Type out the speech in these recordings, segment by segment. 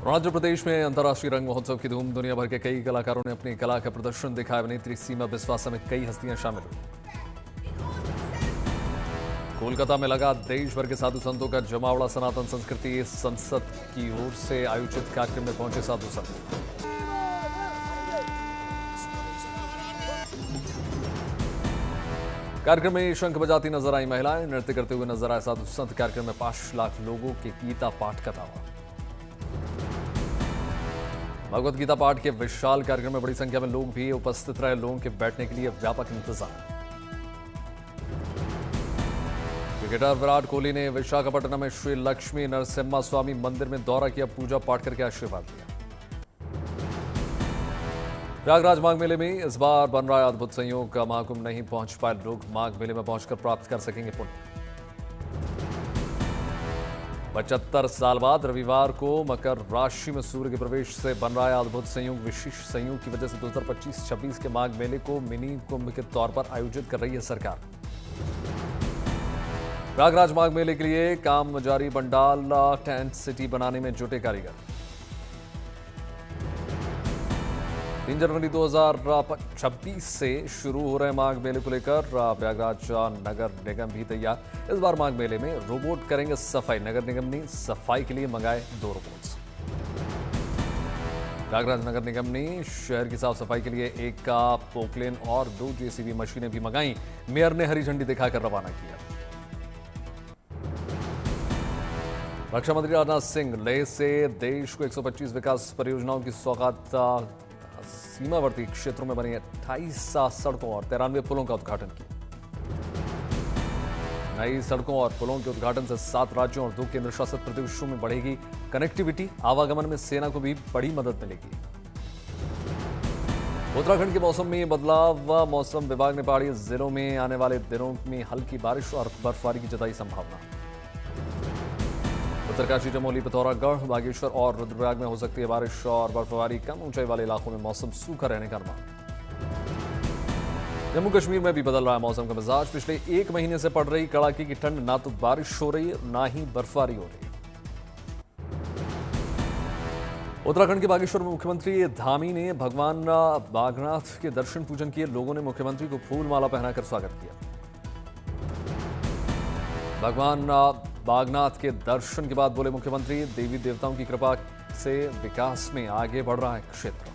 आंध्र प्रदेश में अंतर्राष्ट्रीय रंग महोत्सव की धूम। दुनिया भर के कई कलाकारों ने अपनी कला का प्रदर्शन दिखाया। अभिनेत्री सीमा बिस्वा समेत कई हस्तियां शामिल हुई। कोलकाता में लगा देश भर के साधु संतों का जमावड़ा। सनातन संस्कृति संसद की ओर से आयोजित कार्यक्रम में पहुंचे साधु संत। कार्यक्रम में शंख बजाती नजर आई महिलाएं, नृत्य करते हुए नजर आए साधु संत। कार्यक्रम में 5 लाख लोगों के गीता पाठ का दावा। भगवत गीता पाठ के विशाल कार्यक्रम में बड़ी संख्या में लोग भी उपस्थित रहे। लोगों के बैठने के लिए व्यापक इंतजाम। क्रिकेटर विराट कोहली ने विशाखापट्टनम में श्री लक्ष्मी नरसिम्हा स्वामी मंदिर में दौरा किया। पूजा पाठ करके आशीर्वाद लिया। प्रयागराज माघ मेले में इस बार बन रहा है अद्भुत संयोग। का महाकुंभ नहीं पहुंच पाए लोग माघ मेले में पहुंचकर प्राप्त कर सकेंगे पुण्य। 75 साल बाद रविवार को मकर राशि में सूर्य के प्रवेश से बन रहा है अद्भुत संयोग। विशेष संयोग की वजह से 2025-26 के माघ मेले को मिनी कुंभ के तौर पर आयोजित कर रही है सरकार। प्रयागराज माघ मेले के लिए काम जारी। पंडाल टेंट सिटी बनाने में जुटे कारीगर। 3 जनवरी 2026 से शुरू हो रहे माघ मेले को लेकर प्रयागराज नगर निगम भी तैयार। इस बार माघ मेले में रोबोट करेंगे सफाई। नगर निगम ने सफाई के लिए मंगाए 2 रोबोट्स। प्रयागराज नगर निगम ने शहर की साफ सफाई के लिए 1 का पोकलेन और 2 जेसीबी मशीनें भी मंगाई। मेयर ने हरी झंडी दिखाकर रवाना किया। रक्षा मंत्री राजनाथ सिंह लेह से देश को 125 विकास परियोजनाओं की सौगात। सीमावर्ती क्षेत्रों में बनी 28 सड़कों और 93 पुलों का उद्घाटन किया। नई सड़कों और पुलों के उद्घाटन से 7 राज्यों और 2 केंद्र शासित प्रदेशों में बढ़ेगी कनेक्टिविटी। आवागमन में सेना को भी बड़ी मदद मिलेगी। उत्तराखंड के मौसम में बदलाव। मौसम विभाग ने पहाड़ी जिलों में आने वाले दिनों में हल्की बारिश और बर्फबारी की जताई संभावना। उत्तरकाशी, चमोली, पिथौरागढ़, बागेश्वर और रुद्रप्रयाग में हो सकती है बारिश और बर्फबारी। कम ऊंचाई वाले इलाकों में मौसम सूखा रहने का अनुमान। जम्मू कश्मीर में भी बदल रहा है मौसम का मिजाज। पिछले 1 महीने से पड़ रही कड़ाके की ठंड, ना तो बारिश हो रही है ना ही बर्फबारी हो रही है। उत्तराखंड के बागेश्वर में मुख्यमंत्री धामी ने भगवान बागनाथ के दर्शन पूजन किए। लोगों ने मुख्यमंत्री को फूल माला पहनाकर स्वागत किया। भगवान बागनाथ के दर्शन के बाद बोले मुख्यमंत्री, देवी देवताओं की कृपा से विकास में आगे बढ़ रहा है क्षेत्र।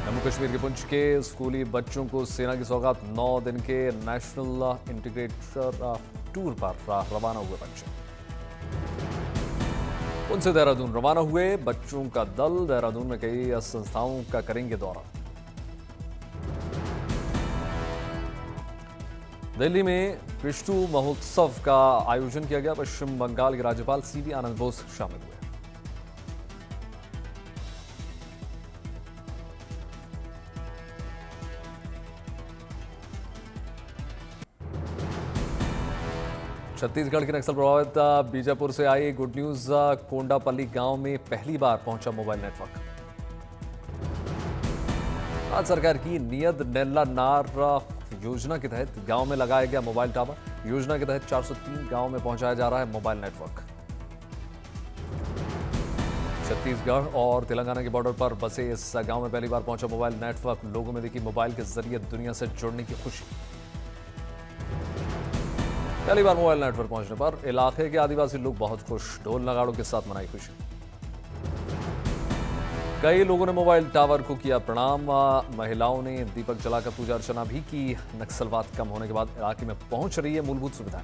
जम्मू कश्मीर के पुंछ के स्कूली बच्चों को सेना की सौगात। 9 दिन के नेशनल इंटीग्रेटर टूर पर रवाना हुए बच्चे। उनसे देहरादून रवाना हुए बच्चों का दल। देहरादून में कई संस्थाओं का करेंगे दौरा। दिल्ली में विष्णु महोत्सव का आयोजन किया गया। पश्चिम बंगाल के राज्यपाल सीवी आनंद बोस शामिल हुए। छत्तीसगढ़ के नक्सल प्रभावित बीजापुर से आई गुड न्यूज। कोंडापल्ली गांव में पहली बार पहुंचा मोबाइल नेटवर्क। आज सरकार की नियत नेल्ला नार योजना के तहत गांव में लगाया गया मोबाइल टावर। योजना के तहत 403 गांव में पहुंचाया जा रहा है मोबाइल नेटवर्क। छत्तीसगढ़ और तेलंगाना के बॉर्डर पर बसे इस गांव में पहली बार पहुंचा मोबाइल नेटवर्क। लोगों में देखी मोबाइल के जरिए दुनिया से जुड़ने की खुशी। पहली बार मोबाइल नेटवर्क पहुंचने पर इलाके के आदिवासी लोग बहुत खुश। ढोल नगाड़ों के साथ मनाई खुशी। कई लोगों ने मोबाइल टावर को किया प्रणाम। महिलाओं ने दीपक जलाकर पूजा अर्चना भी की। नक्सलवाद कम होने के बाद इलाके में पहुंच रही है मूलभूत सुविधाएं।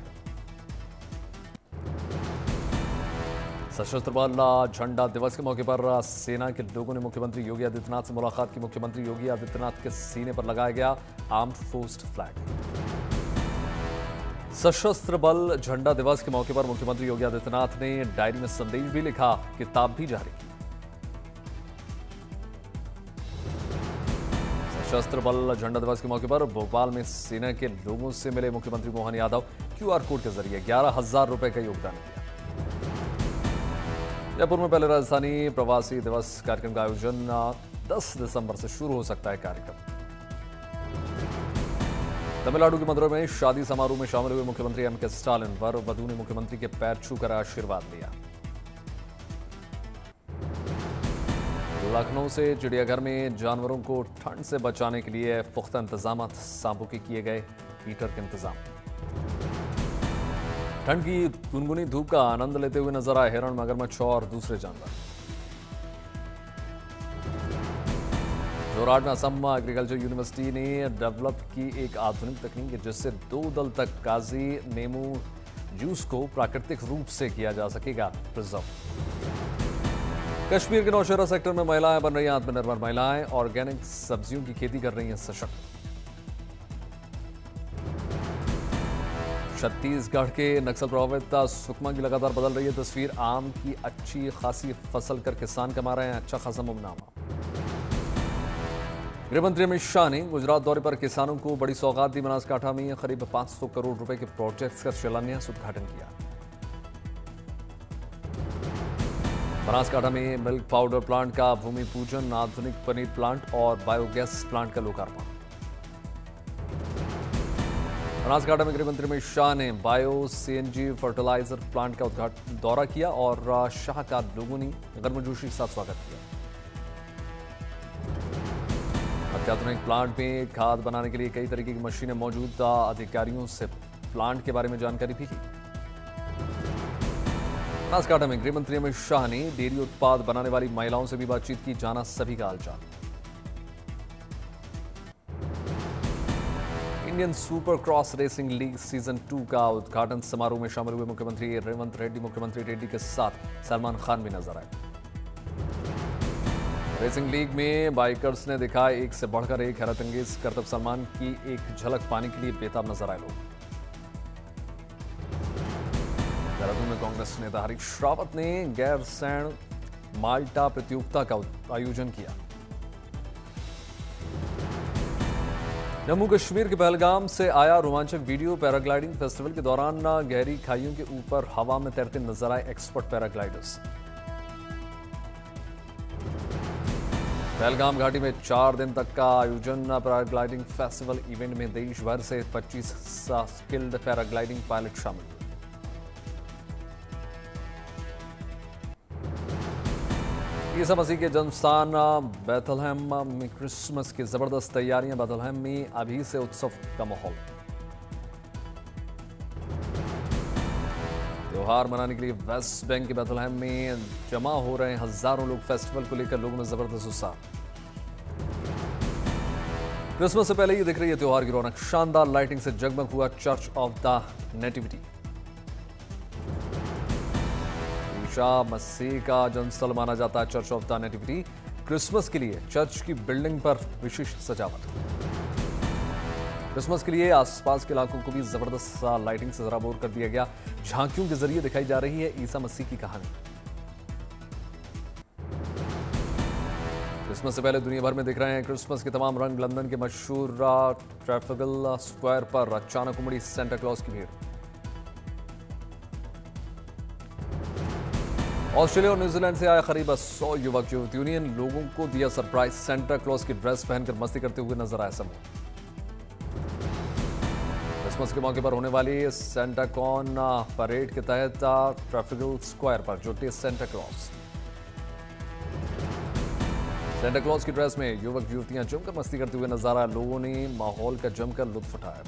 सशस्त्र बल झंडा दिवस के मौके पर सेना के लोगों ने मुख्यमंत्री योगी आदित्यनाथ से मुलाकात की। मुख्यमंत्री योगी आदित्यनाथ के सीने पर लगाया गया आर्म्ड फोर्स फ्लैग। सशस्त्र बल झंडा दिवस के मौके पर मुख्यमंत्री योगी आदित्यनाथ ने डायरी में संदेश भी लिखा, किताब भी जारी की। सशस्त्र बल झंडा दिवस के मौके पर भोपाल में सेना के लोगों से मिले मुख्यमंत्री मोहन यादव। QR कोड के जरिए 11,000 रुपए का योगदान किया। जयपुर में पहले राजधानी प्रवासी दिवस कार्यक्रम का आयोजन। 10 दिसंबर से शुरू हो सकता है कार्यक्रम। तमिलनाडु के मदुरै में शादी समारोह में शामिल हुए मुख्यमंत्री M.K. स्टालिन। वर वधू ने मुख्यमंत्री के पैर छूकर आशीर्वाद लिया। लखनऊ से चिड़ियाघर में जानवरों को ठंड से बचाने के लिए पुख्ता इंतजाम, सांपों के किए गए हीटर के इंतजाम। ठंड की गुनगुनी धूप का आनंद लेते हुए नजर आए हिरण, मगरमच्छ और दूसरे जानवर। जोरहाट में असम एग्रीकल्चर यूनिवर्सिटी ने डेवलप की एक आधुनिक तकनीक जिससे 2 दल तक काजी नींबू जूस को प्राकृतिक रूप से किया जा सकेगा प्रिजर्व। कश्मीर के नौशेरा सेक्टर में महिलाएं बन रही हैं आत्मनिर्भर महिलाएं, ऑर्गेनिक सब्जियों की खेती कर रही हैं सशक्त। छत्तीसगढ़ के नक्सल प्रभावित सुकमा की लगातार बदल रही है तस्वीर। आम की अच्छी खासी फसल कर किसान कमा रहे हैं अच्छा खासा मुनाफा। गृहमंत्री अमित शाह ने गुजरात दौरे पर किसानों को बड़ी सौगात दी। बनासकांठा में करीब 500 करोड़ रुपए के प्रोजेक्ट्स का शिलान्यास उद्घाटन किया। बनासकांठा में मिल्क पाउडर प्लांट का भूमि पूजन, आधुनिक पनीर प्लांट और बायोगैस प्लांट का लोकार्पण। बनासकांठा में गृहमंत्री अमित शाह ने बायो सीएनजी फर्टिलाइजर प्लांट का दौरा किया और शाह का लोगों ने गर्मजोशी के साथ स्वागत किया। अत्याधुनिक प्लांट में खाद बनाने के लिए कई तरीके की मशीनें मौजूद, अधिकारियों से प्लांट के बारे में जानकारी भी की। बनासकांठा में गृहमंत्री अमित शाह ने डेयरी उत्पाद बनाने वाली महिलाओं से भी बातचीत की, जाना सभी का हालचाल। Indian super cross racing league season 2 का उद्घाटन समारोह में शामिल हुए मुख्यमंत्री रेवंत रेड्डी। मुख्यमंत्री रेड्डी के साथ सलमान खान भी नजर आए। रेसिंग लीग में बाइकर्स ने दिखाया एक से बढ़कर एक हैरतअंगेज करतब। सलमान की एक झलक पाने के लिए बेताब नजर आए लोग। देहरादून में कांग्रेस नेता हरीश रावत ने गैरसैंण माल्टा प्रतियोगिता का आयोजन किया। जम्मू कश्मीर के पहलगाम से आया रोमांचक वीडियो। पैराग्लाइडिंग फेस्टिवल के दौरान गहरी खाइयों के ऊपर हवा में तैरते नजर आए एक्सपर्ट पैराग्लाइडर्स। पहलगाम घाटी में 4 दिन तक का आयोजन। पैराग्लाइडिंग फेस्टिवल इवेंट में देश भर से 25 स्किल्ड पैराग्लाइडिंग पायलट शामिल हुए। ईसा मसीह के जन्मस्थान बैथलहम में क्रिसमस की जबरदस्त तैयारियां। बैथलहम में अभी से उत्सव का माहौल। त्योहार मनाने के लिए वेस्ट बैंक के बैथलहम में जमा हो रहे हैं हजारों लोग। फेस्टिवल को लेकर लोगों में जबरदस्त उत्साह। क्रिसमस से पहले ही दिख रही है त्योहार की रौनक। शानदार लाइटिंग से जगमग हुआ church of the nativity. Isa Masih का जन्मस्थल माना जाता है church of the nativity. Christmas के लिए चर्च की बिल्डिंग पर विशेष सजावट। क्रिसमस के लिए आसपास के इलाकों को भी जबरदस्त लाइटिंग से सराबोर कर दिया गया। झांकियों के जरिए दिखाई जा रही है ईसा मसीह की कहानी। क्रिसमस से पहले दुनिया भर में दिख रहे हैं क्रिसमस के तमाम रंग। लंदन के मशहूर ट्रैफलगर स्क्वायर पर अचानक उमड़ी सेंटा क्लॉज की भीड़। ऑस्ट्रेलिया और न्यूजीलैंड से आए करीब 100 युवक यूनियन लोगों को दिया सरप्राइज। सेंटा क्लॉज की ड्रेस पहनकर मस्ती करते हुए नजर आया समूह। क्रिसमस के मौके पर होने वाली सेंटाकॉन परेड के तहत ट्रैफलगर स्क्वायर पर जुटे सेंटा क्लॉज। सेंटा क्लॉज की ड्रेस में युवक युवतियां जमकर मस्ती करते हुए नजर आए। लोगों ने माहौल का जमकर लुत्फ उठाया।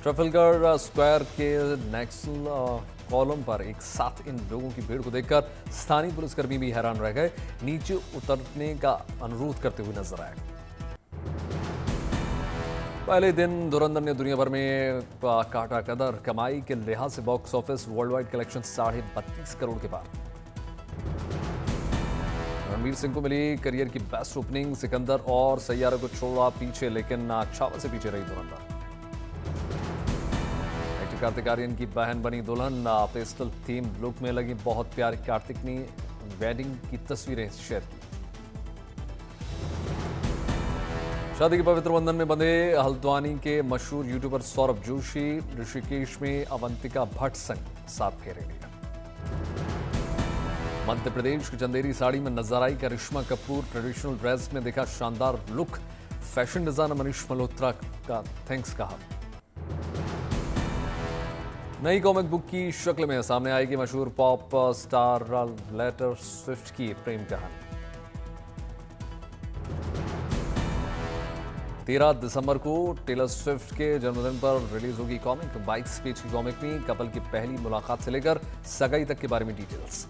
ट्रैफलगर स्क्वायर के नेक्सल कॉलम पर एक साथ इन लोगों की भीड़ को देखकर स्थानीय पुलिसकर्मी भी हैरान रह गए। नीचे उतरने का अनुरोध करते हुए नजर आए। पहले दिन धुरंधर ने दुनिया भर में काटा कदर। कमाई के लिहाज से box office world wide collection 32.5 crore के पार। रणवीर सिंह को मिली करियर की बेस्ट ओपनिंग। सिकंदर और सैयारा को छोड़ा पीछे, लेकिन छावा से पीछे रही धुरंधर। एक्टर कार्तिक आर्यन की बहन बनी दुल्हन। पेस्टल थीम लुक में लगी बहुत प्यारी। कार्तिक ने वेडिंग की तस्वीरें शेयर की। शादी के पवित्र बंधन में बंधे हल्द्वानी के मशहूर यूट्यूबर सौरभ जोशी। ऋषिकेश में अवंतिका भट्ट संग साथ फेरे लिया। मध्य प्रदेश की चंदेरी साड़ी में नजर आई करिश्मा कपूर। ट्रेडिशनल ड्रेस में देखा शानदार look. Fashion designer Manish Malhotra का थैंक्स कहा। नई कॉमिक बुक की शक्ल में सामने आएगी मशहूर पॉप स्टार टेलर स्विफ्ट की प्रेम कहानी। 13 दिसंबर को टेलर स्विफ्ट के जन्मदिन पर रिलीज होगी कॉमिक। 22 पेज की कॉमिक में कपल की पहली मुलाकात से लेकर सगाई तक के बारे में डिटेल्स।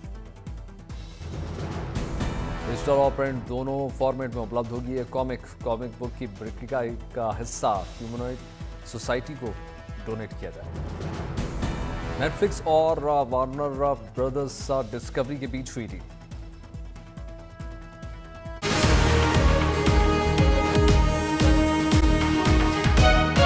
डिजिटल और प्रिंट दोनों फॉर्मेट में उपलब्ध होगी ये कॉमिक बुक की बिक्री का हिस्सा ह्यूमनॉइड सोसाइटी को डोनेट किया जाएगा। नेटफ्लिक्स और वार्नर ब्रदर्स डिस्कवरी के बीच हुई थी